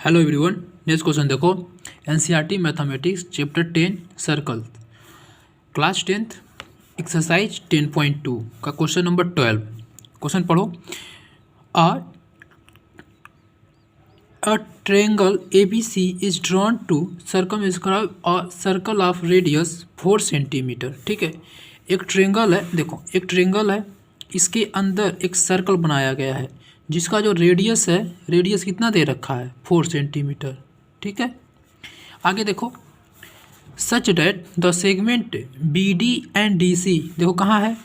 Hello everyone, next question देखो। NCERT mathematics chapter 10 circle, class 10th exercise 10.2 का question number 12। Question पढ़ो। A triangle ABC is drawn to circumscribe a circle of radius 4 centimetre. ठीक है, एक triangle है, देखो एक ट्रायंगल है, इसके अंदर एक सर्कल बनाया गया है जिसका जो रेडियस है, रेडियस कितना दे रखा है 4 सेंटीमीटर। ठीक है, आगे देखो। Such that the segment BD and DC, देखो कहाँ है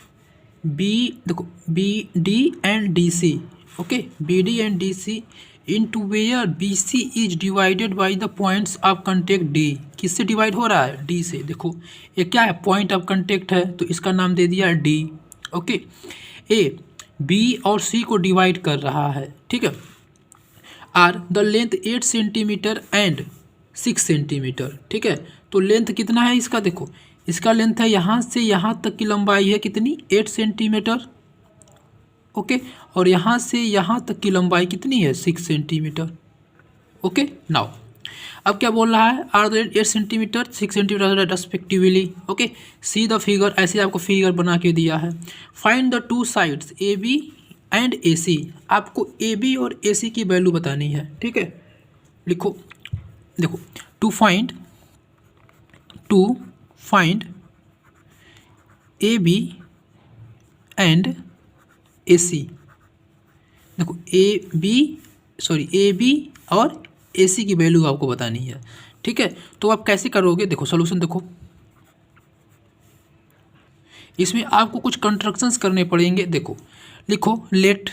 बी, देखो BD and DC, okay BD and DC into where BC is divided by the points of contact D। किससे डिवाइड हो रहा है? D से। देखो ये क्या है, पॉइंट ऑफ कंटेक्ट है तो इसका नाम दे दिया D। ओके, ए B और C को डिवाइड कर रहा है। ठीक है, are the length 8 centimetre and 6 centimetre. ठीक है, तो लेंथ कितना है इसका? देखो इसका लेंथ है यहाँ से यहाँ तक की लंबाई है कितनी? 8 सेंटीमीटर। ओके, और यहाँ से यहाँ तक की लंबाई कितनी है? 6 सेंटीमीटर। ओके, नाउ अब क्या बोल रहा है? Are the 8 centimetre 6 centimetre respectively. Okay, see the figure, ऐसे आपको फिगर बना के दिया है। Find the two sides AB and AC। आपको AB और AC की वैल्यू बतानी है। ठीक है, लिखो, देखो to find AB and AC। देखो AB और AC की वैल्यू आपको बतानी है। ठीक है, तो आप कैसे करोगे? देखो सॉल्यूशन देखो, इसमें आपको कुछ कंस्ट्रक्शंस करने पड़ेंगे। देखो लिखो, let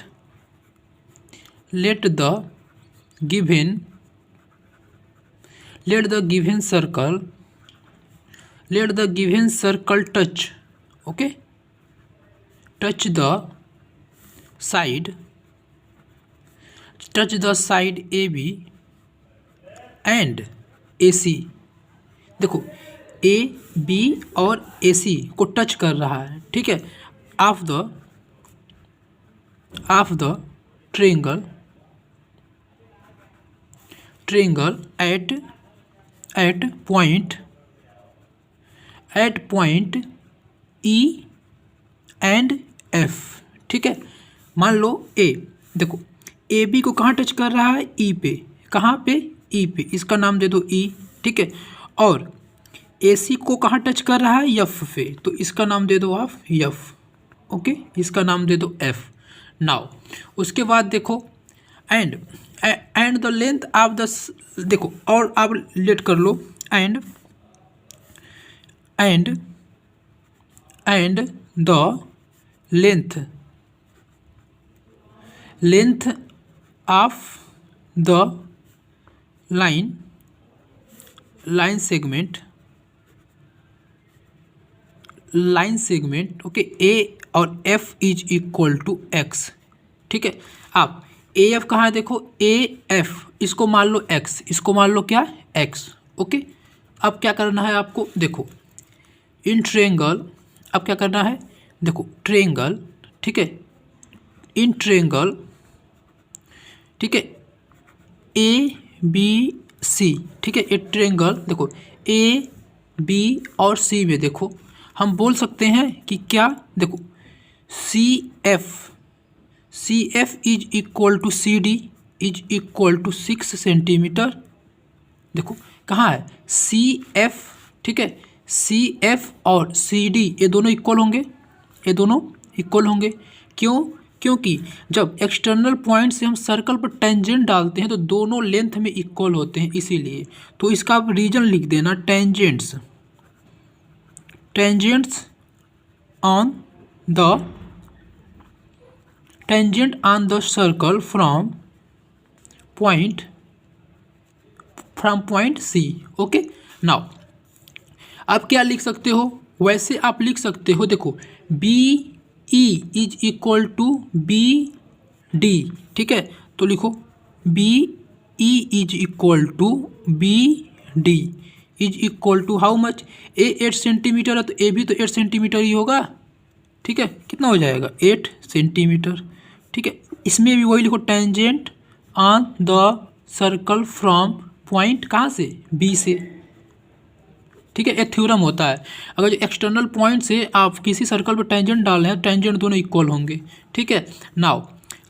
the given circle touch, okay, touch the side AB and AC। देखो AB और AC को टच कर रहा है। ठीक है, of the triangle eight point E and F। ठीक है, मान लो A, देखो AB को कहाँ टच कर रहा है? E पे। कहाँ पे? E पे, इसका नाम दे दो E। ठीक है, और AC को कहाँ टच कर रहा है? F पे, तो इसका नाम दे दो आप F। ओके, इसका नाम दे दो F। नाउ उसके बाद देखो and the length of the, देखो और आप लेट कर लो, and the length of the line segment, okay, A और F is equal to X। ठीक है, आप AF कहाँ है? देखो AF, इसको मान लो X, इसको मान लो क्या? X। ओके, अब क्या करना है आपको? देखो इन ट्रायंगल, अब क्या करना है? देखो ट्रायंगल, ठीक है, इन ट्रायंगल, ठीक है, ABC। ठीक है, एक ट्रायंगल, देखो AB और C में देखो हम बोल सकते हैं कि क्या? देखो CF is equal to CD is equal to 6 centimetre. देखो कहाँ है CF? ठीक है, CF और CD ये दोनों इक्वल होंगे। क्यों? क्योंकि जब एक्सटर्नल पॉइंट से हम सर्कल पर टेंजेंट डालते हैं तो दोनों लेंथ में इक्वल होते हैं, इसीलिए। तो इसका आप रीजन लिख देना, tangents on the circle from point C। Okay, now आप क्या लिख सकते हो? वैसे आप लिख सकते हो, देखो BE is equal to BD। ठीक है, तो लिखो BE is equal to BD is equal to how much? A 8 centimetre है तो A भी तो 8 सेंटीमीटर ही होगा। ठीक है, कितना हो जाएगा? 8 सेंटीमीटर। ठीक है, इसमें भी वही लिखो, tangent on the circle from point कहाँ से, बी से। ठीक है, एक थ्योरम होता है, अगर जो एक्सटर्नल पॉइंट से आप किसी सर्कल पर टेंजेंट डाल रहे हैं, टेंजेंट दोनों इक्वल होंगे। ठीक है, नाउ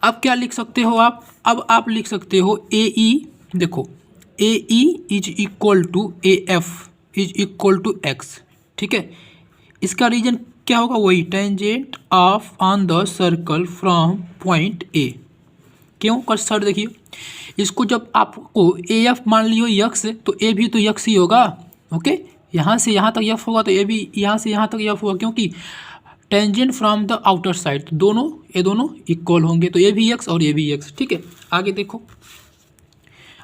अब क्या लिख सकते हो आप, अब आप लिख सकते हो ए ई, देखो A E is equal to A F is equal to X. ठीक है, इसका रीजन क्या होगा, वही tangent of on the circle from point A. क्यों कर सर, देखिए इसको जब आपको ए एफ मान लियो यक्स, तो ए भी तो यक्स ही होगा। ओके, यहाँ से यहाँ तक एफ होगा तो ए भी यहाँ से यहाँ तक एफ होगा, क्योंकि tangent from the outer side, तो दोनों ये दोनों इक्वल होंगे, तो ए भी एक्स और ए भी एक्स। ठीक है, आगे देखो,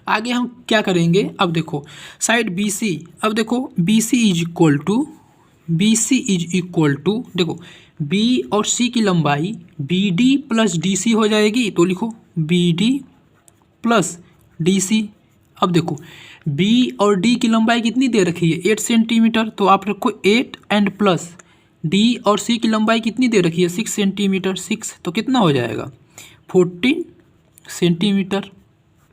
आगे हम क्या करेंगे, अब देखो साइड बी सी, अब देखो B C is equal to, B C is equal to, देखो बी और सी की लंबाई B D plus D C हो जाएगी, तो लिखो B D plus D C. अब देखो बी और डी की लंबाई कितनी दे रखी है, 8 सेंटीमीटर, तो आप रखो 8 एंड प्लस डी और सी की लंबाई कितनी दे रखी है, 6 सेंटीमीटर, 6 तो कितना हो जाएगा 14 सेंटीमीटर।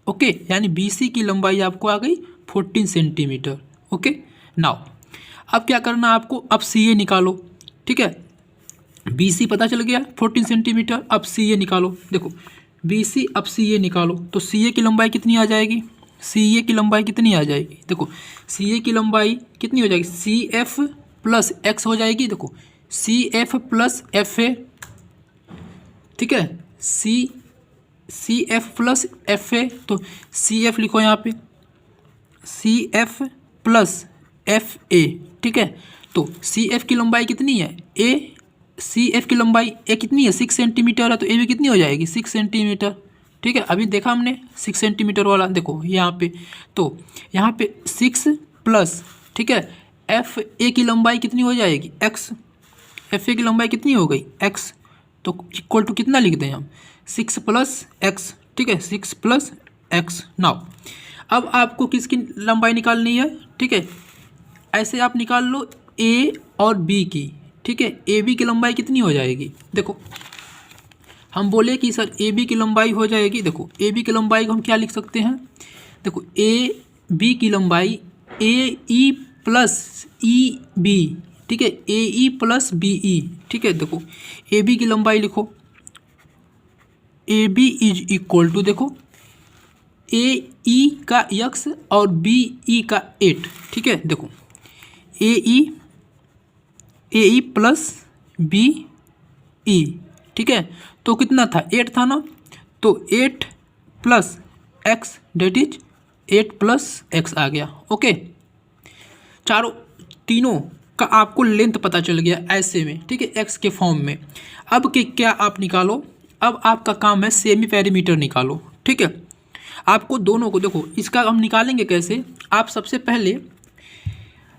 ओके, यानी बी सी की लंबाई आपको आ गई 14 सेंटीमीटर। ओके, नाउ अब क्या करना आपको, अब सी ए निकालो। ठीक है, बी सी पता चल गया 14 सेंटीमीटर, अब सी ए निकालो। देखो बी सी, अब सी ए निकालो, तो सी ए की लंबाई कितनी आ जाएगी, सी ए की लंबाई कितनी आ जाएगी, देखो सी ए की लंबाई कितनी हो जाएगी, सी एफ प्लस एक्स हो जाएगी। देखो C F plus F A, ठीक है, C F plus F A, तो सी एफ लिखो यहाँ पे, C F plus F A. ठीक है, तो सी एफ की लंबाई कितनी है, ए सी एफ की लंबाई ए कितनी है, 6 सेंटीमीटर है, तो ए भी कितनी हो जाएगी 6 सेंटीमीटर। ठीक है, अभी देखा हमने 6 सेंटीमीटर वाला, देखो यहाँ पे, तो यहाँ पे 6 प्लस, ठीक है, एफ ए की लंबाई कितनी हो जाएगी, एक्स, एफ ए की लंबाई कितनी हो गई, एक्स, तो इक्वल टू कितना लिख दें हम, 6 प्लस एक्स। ठीक है, 6 प्लस एक्स। नाउ अब आपको किसकी लंबाई निकालनी है, ठीक है, ऐसे आप निकाल लो ए और बी की। ठीक है, ए बी की लंबाई कितनी हो जाएगी, देखो हम बोले कि सर ए बी की लंबाई हो जाएगी, देखो ए बी की लंबाई को हम क्या लिख सकते हैं, देखो ए बी की लंबाई ए ई प्लस ई बी। ठीक है, ए ई प्लस बी ई। ठीक है, देखो ए बी की लंबाई लिखो, A B is equal to, देखो ए ई का यक्स और बी ई का 8। ठीक है, देखो A E plus B E. ठीक है, तो कितना था, 8 था ना, तो 8 plus X that is 8 plus X आ गया। ओके, तीनों का आपको लेंथ पता चल गया ऐसे में। ठीक है, एक्स के फॉर्म में। अब के क्या आप निकालो, अब आपका काम है सेमी पेरीमीटर निकालो। ठीक है, आपको दोनों को, देखो इसका हम निकालेंगे कैसे, आप सबसे पहले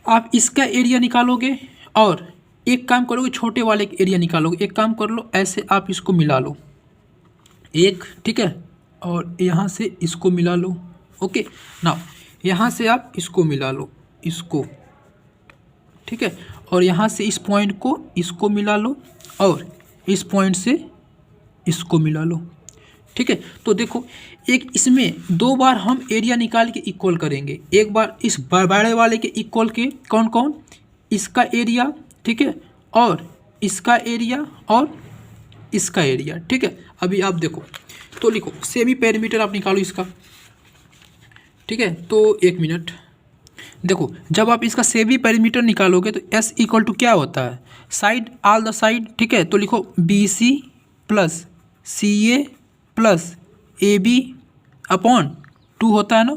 आप इसका एरिया निकालोगे और एक काम करोगे छोटे वाले का एरिया निकालोगे। एक काम कर लो, ऐसे आप इसको मिला लो एक, ठीक है, और यहाँ से इसको मिला लो। ओके, ना यहाँ से आप इसको मिला लो, इसको, ठीक है, और यहाँ से इस पॉइंट को इसको मिला लो और इस पॉइंट से इसको मिला लो। ठीक है, तो देखो एक इसमें 2 बार हम एरिया निकाल के इक्वल करेंगे। एक बार इस बड़े वाले के इक्वल के, कौन कौन, इसका एरिया, ठीक है, और इसका एरिया और इसका एरिया। ठीक है, अभी आप देखो, तो लिखो सेमी पेरीमीटर आप निकालो इसका। ठीक है, तो 1 मिनट, देखो जब आप इसका सेमी पेरीमीटर निकालोगे तो एस इक्वल टू क्या होता है, साइड, ऑल द साइड। ठीक है, तो लिखो B C plus C A plus A B upon 2 होता है ना।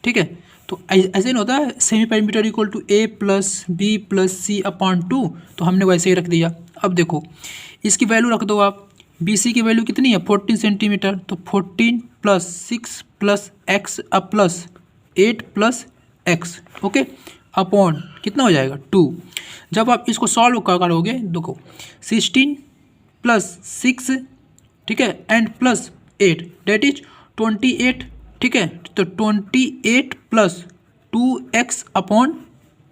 ठीक है, तो ऐसे नहीं होता है semi perimeter equal to A plus B plus C upon 2, तो हमने वैसे ही रख दिया। अब देखो इसकी वैल्यू रख दो आप, बी सी की वैल्यू कितनी है 14 सेंटीमीटर, तो 14 प्लस 6 प्लस एक्स अब plus 8 plus x. Okay, upon कितना हो जाएगा 2। जब आप इसको सॉल्व करोगे, देखो 16 प्लस 6, ठीक है, एंड प्लस 8 डेट इज 28। ठीक है, तो 28 प्लस 2x अपॉन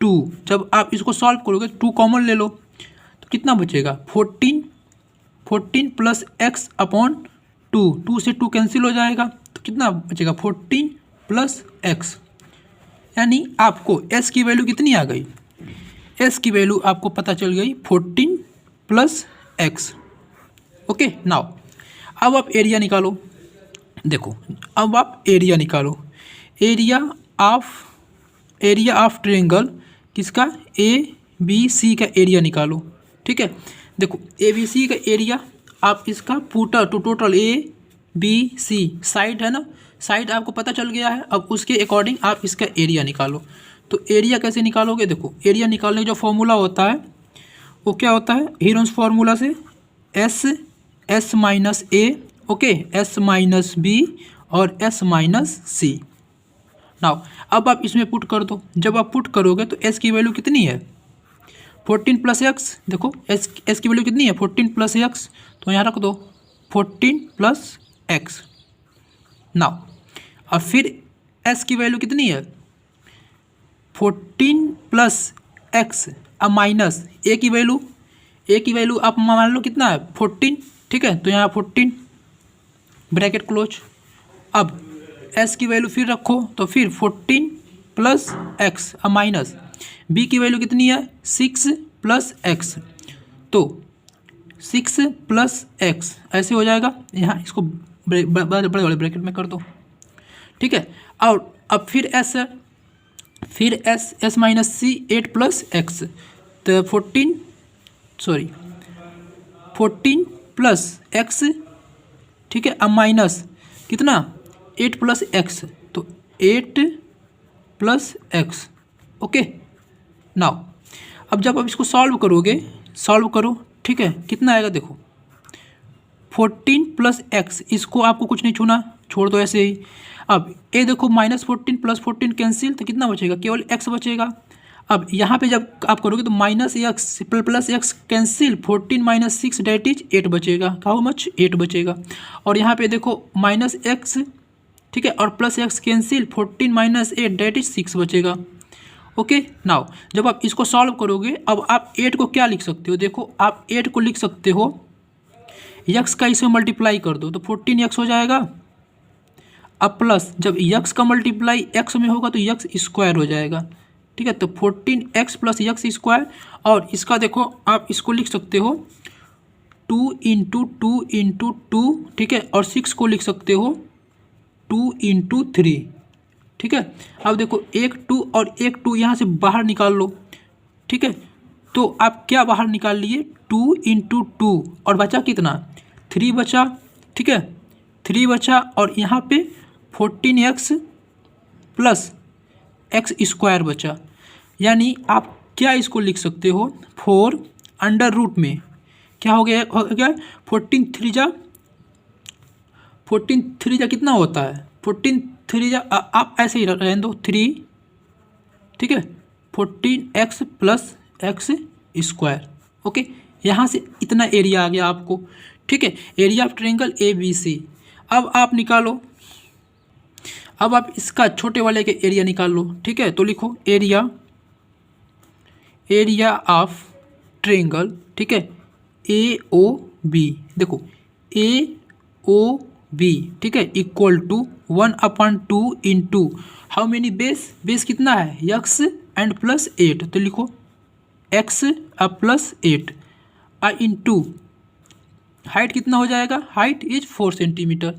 2। जब आप इसको सॉल्व करोगे 2 कॉमन ले लो, तो कितना बचेगा 14 प्लस x अपॉन टू से टू कैंसिल हो जाएगा तो कितना बचेगा 14 प्लस एक्स, यानी आपको एस की वैल्यू कितनी आ गई, एस की वैल्यू आपको पता चल गई 14 प्लस एक्स। ओके नाउ अब आप एरिया निकालो। देखो अब आप एरिया निकालो, एरिया ऑफ ट्रायंगल किसका, ए बी सी का एरिया निकालो। ठीक है, देखो ए बी सी का एरिया आप इसका पुटर to total A B C side है ना, साइड आपको पता चल गया है। अब उसके अकॉर्डिंग आप इसका एरिया निकालो। तो एरिया कैसे निकालोगे, देखो एरिया निकालने का जो फॉर्मूला होता है वो क्या होता है, हीरोन्स फार्मूला से एस माइनस ए, ओके, एस माइनस बी और एस माइनस सी। नाउ अब आप इसमें पुट कर दो, जब आप पुट करोगे तो एस की वैल्यू कितनी है 14 प्लस एक्स। देखो एस की वैल्यू कितनी है 14 प्लस एक्स, तो यहाँ रख दो 14 प्लस एक्स। नाउ अब फिर एस की वैल्यू कितनी है 14 प्लस एक्स, अब माइनस ए की वैल्यू आप मान लो कितना है 14। ठीक है, तो यहाँ 14 ब्रैकेट क्लोज। अब एस की वैल्यू फिर रखो तो फिर 14 प्लस एक्स, अब माइनस बी की वैल्यू कितनी है 6 प्लस एक्स, तो 6 प्लस एक्स ऐसे हो जाएगा। यहाँ इसको बड़े बड़े ब्रैकेट में कर दो। ठीक है, और अब फिर एस है, फिर एस माइनस सी 8 प्लस एक्स, तो 14 प्लस एक्स। ठीक है, अब माइनस कितना 8 प्लस एक्स, तो 8 प्लस एक्स। ओके नाउ अब जब आप इसको सॉल्व करो। ठीक है, कितना आएगा देखो 14 प्लस एक्स, इसको आपको कुछ नहीं छूना, छोड़ दो ऐसे ही। अब ये देखो -14 प्लस 14 कैंसिल, तो कितना बचेगा केवल एक्स बचेगा। अब यहाँ पे जब आप करोगे तो minus x plus x cancel, 14 minus 6 that is 8 बचेगा। हाउ मच 8 बचेगा। और यहाँ पे देखो माइनस एक्स, ठीक है, और plus x cancel, 14 minus 8 that is 6 बचेगा। ओके नाउ जब आप इसको सॉल्व करोगे, अब आप 8 को क्या लिख सकते हो, देखो आप 8 को लिख सकते हो यक्स का इसमें मल्टीप्लाई कर दो तो 14 यक्स हो जाएगा। अब प्लस जब यक्स का मल्टीप्लाई एक्स में होगा तो यक्स स्क्वायर हो जाएगा। ठीक है, तो 14x प्लस यक्स स्क्वायर, और इसका देखो आप इसको लिख सकते हो 2 इंटू 2 इंटू 2। ठीक है, और 6 को लिख सकते हो 2 इंटू 3। ठीक है, अब देखो एक 2 और एक 2 यहाँ से बाहर निकाल लो। ठीक है, तो आप क्या बाहर निकाल लिए 2 इंटू 2, और बचा कितना 3 बचा। ठीक है, 3 बचा, और यहाँ पे 14x प्लस एक्स स्क्वायर बचा। यानी आप क्या इसको लिख सकते हो 4 अंडर रूट में क्या हो गया 14 3 जा कितना होता है 14 3 जा आप ऐसे ही रहने दो 3। ठीक है, 14x plus x square. Okay, यहाँ से इतना एरिया आ गया आपको। ठीक है, एरिया ऑफ ट्रायंगल ABC। अब आप निकालो, अब आप इसका छोटे वाले के एरिया निकाल लो। ठीक है, तो लिखो एरिया ऑफ ट्रायंगल, ठीक है, AOB। देखो AOB, ठीक है, equal to 1/2 into how many base कितना है x एंड प्लस 8, तो लिखो x प्लस 8 इंटू हाइट कितना हो जाएगा, हाइट इज 4 सेंटीमीटर,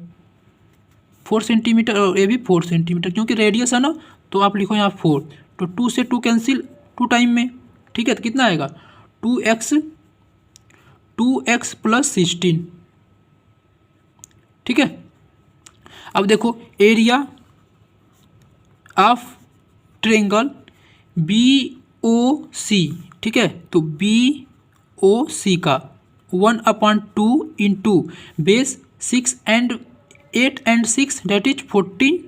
4 सेंटीमीटर, और ये भी 4 सेंटीमीटर क्योंकि रेडियस है ना, तो आप लिखो यहाँ 4, तो 2 से 2 कैंसिल 2 टाइम में। ठीक है, तो कितना आएगा 2x प्लस 16। ठीक है, अब देखो एरिया ऑफ ट्रायंगल BOC। ठीक है, तो BOC का 1/2 into base 6 and 8 and 6 that is 14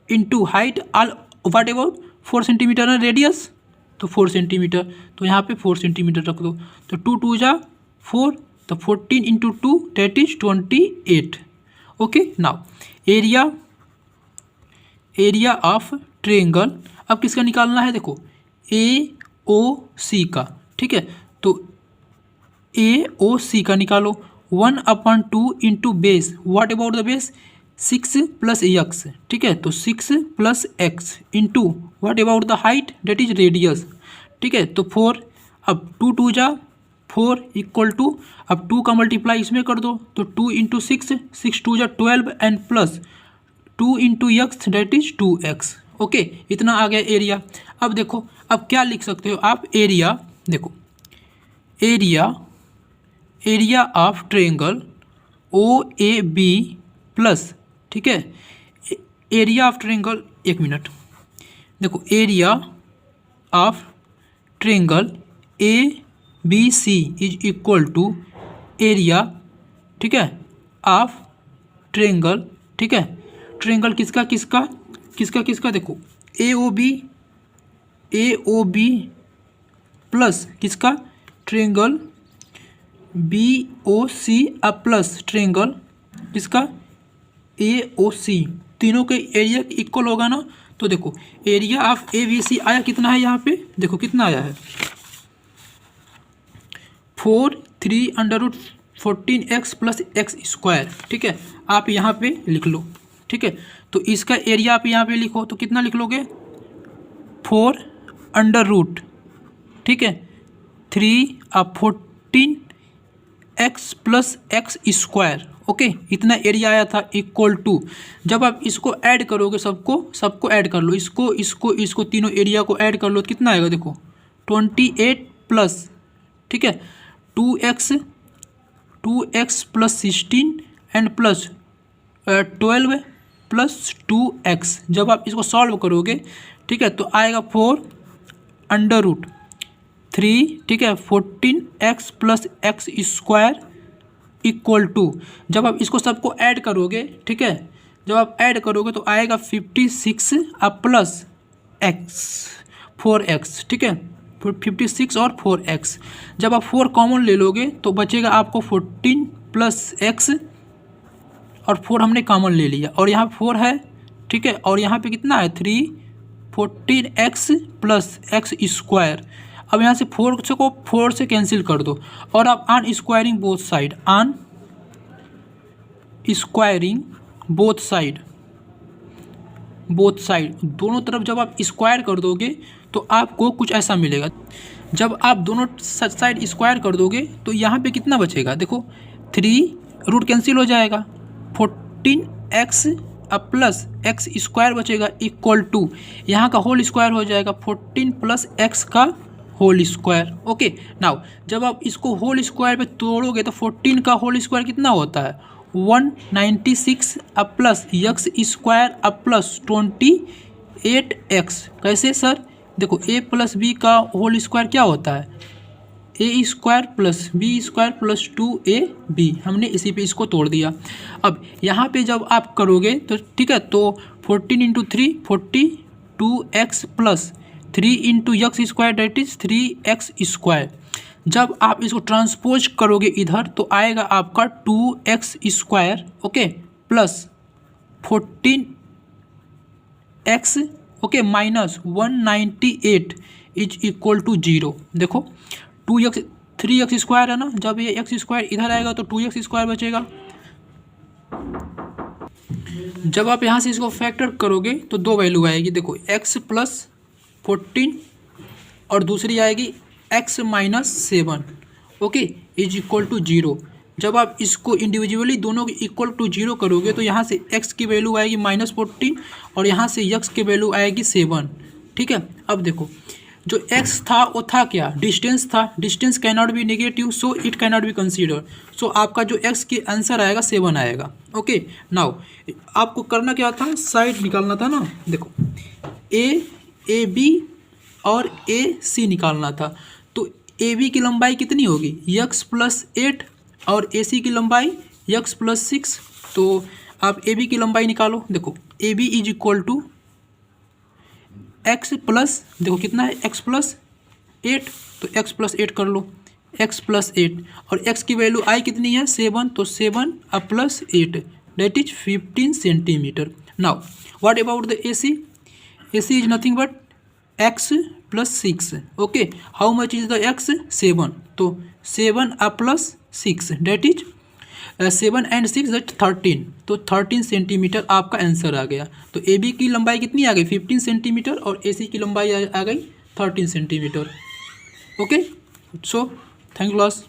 into height all what about 4 centimetre है रेडियस, तो 4 सेंटीमीटर, तो यहाँ पे 4 सेंटीमीटर रख दो, तो 2 2 जा 4, तो 14 into 2 that is 28। Okay now area of triangle अब किसका निकालना है, देखो AOC का। ठीक है, तो AOC का निकालो 1/2 into base, what about the base 6 plus x, ठीक है, तो 6 plus x into what about the height that is radius, ठीक है, तो 4, अब 2 2 जा 4 इक्वल टू, अब 2 का मल्टीप्लाई इसमें कर दो तो 2 इंटू 6, 6 2 जा 12 and plus 2 into x that is 2x। Okay, इतना आ गया एरिया। अब देखो, अब क्या लिख सकते हो आप, एरिया देखो, area of triangle OAB plus, ठीक है, एरिया ऑफ ट्रायंगल, एक मिनट, देखो area of triangle ABC is equal to area, ठीक है, ऑफ ट्रायंगल, ठीक है, ट्रायंगल किसका किसका किसका किसका, देखो AOB प्लस किसका, ट्रायंगल BOC अब प्लस ट्रायंगल किसका AOC, तीनों के एरिया इक्वल होगा ना। तो देखो एरिया ऑफ ABC आया कितना है, यहाँ पे देखो कितना आया है 4 3√14x प्लस एक्स स्क्वायर, ठीक है, आप यहाँ पे लिख लो, ठीक है, तो इसका एरिया आप यहाँ पे लिखो तो कितना लिख लोगे 4√, ठीक है, 3/14x plus x square, okay, इतना एरिया आया था इक्वल टू, जब आप इसको ऐड करोगे सबको ऐड कर लो, इसको तीनों एरिया को ऐड कर लो तो कितना आएगा, देखो 28 प्लस, ठीक है, 2x plus 16 and plus 12 plus 2x, जब आप इसको सॉल्व करोगे, ठीक है, तो आएगा 4√3, ठीक है, 14x plus x square equal to, जब आप इसको सबको ऐड करोगे, ठीक है, जब आप ऐड करोगे तो आएगा 56 अब प्लस एक्स 4x, ठीक है, 56 और 4x, जब आप 4 कॉमन ले लोगे तो बचेगा आपको 14 प्लस एक्स, और 4 हमने कॉमन ले लिया और यहाँ 4 है, ठीक है, और यहाँ पे कितना है 3 14x प्लस एक्स स्क्वायर। अब यहाँ से 4 से कैंसिल कर दो और आप on squaring both side, on squaring both side दोनों तरफ जब आप स्क्वायर कर दोगे तो आपको कुछ ऐसा मिलेगा। जब आप दोनों साइड स्क्वायर कर दोगे तो यहाँ पे कितना बचेगा, देखो 3 रूट कैंसिल हो जाएगा, 14x अब प्लस एक्स स्क्वायर बचेगा इक्वल टू, यहाँ का होल स्क्वायर हो जाएगा 14 प्लस एक्स का होल स्क्वायर। ओके, नाउ जब आप इसको होल स्क्वायर पे तोड़ोगे तो 14 का होल स्क्वायर कितना होता है 196 अब प्लस एक्स स्क्वायर अब प्लस 28x। कैसे सर, देखो a प्लस बी का होल स्क्वायर क्या होता है A square plus B square plus 2ab, हमने इसी पे इसको तोड़ दिया। अब यहाँ पे जब आप करोगे तो ठीक है, तो 14 into 3 42x plus 3 into x square that is 3x square. जब आप इसको ट्रांसपोज करोगे इधर तो आएगा आपका 2x square, okay, plus 14x, okay, minus 198 is equal to 0। देखो 2x 3x स्क्वायर है ना, जब ये x स्क्वायर इधर आएगा तो 2x स्क्वायर बचेगा। जब आप यहाँ से इसको फैक्टर करोगे तो दो वैल्यू आएगी, देखो x प्लस 14 और दूसरी आएगी x minus 7, okay, is equal to 0। जब आप इसको इंडिविजुअली दोनों की इक्वल टू 0 करोगे तो यहाँ से x की वैल्यू आएगी -14 और यहाँ से x की वैल्यू आएगी 7, ठीक है। अब देखो जो x था वो था क्या, डिस्टेंस था, distance can not be negative so it can not be consider, so आपका जो x की आंसर आएगा 7 आएगा। ओके, नाउ आपको करना क्या था, साइड निकालना था ना, देखो AB और AC निकालना था, तो AB की लंबाई कितनी होगी x प्लस 8 और AC की लंबाई x प्लस 6, तो आप AB की लंबाई निकालो। देखो AB is equal to x plus, देखो कितना है x प्लस 8, तो x प्लस 8 कर लो, x प्लस 8 और x की वैल्यू आई कितनी है 7, तो 7 अब plus 8 that is 15 centimetre. Now what about the AC, AC is nothing but x plus 6, okay, how much is the x 7, तो 7 अब plus 6 that is 7 and 6 that 13, तो 13 सेंटीमीटर आपका आंसर आ गया। तो ए बी की लंबाई कितनी आ गई 15 सेंटीमीटर और ए सी की लंबाई आ गई 13 centimetre. Okay, so thank you class.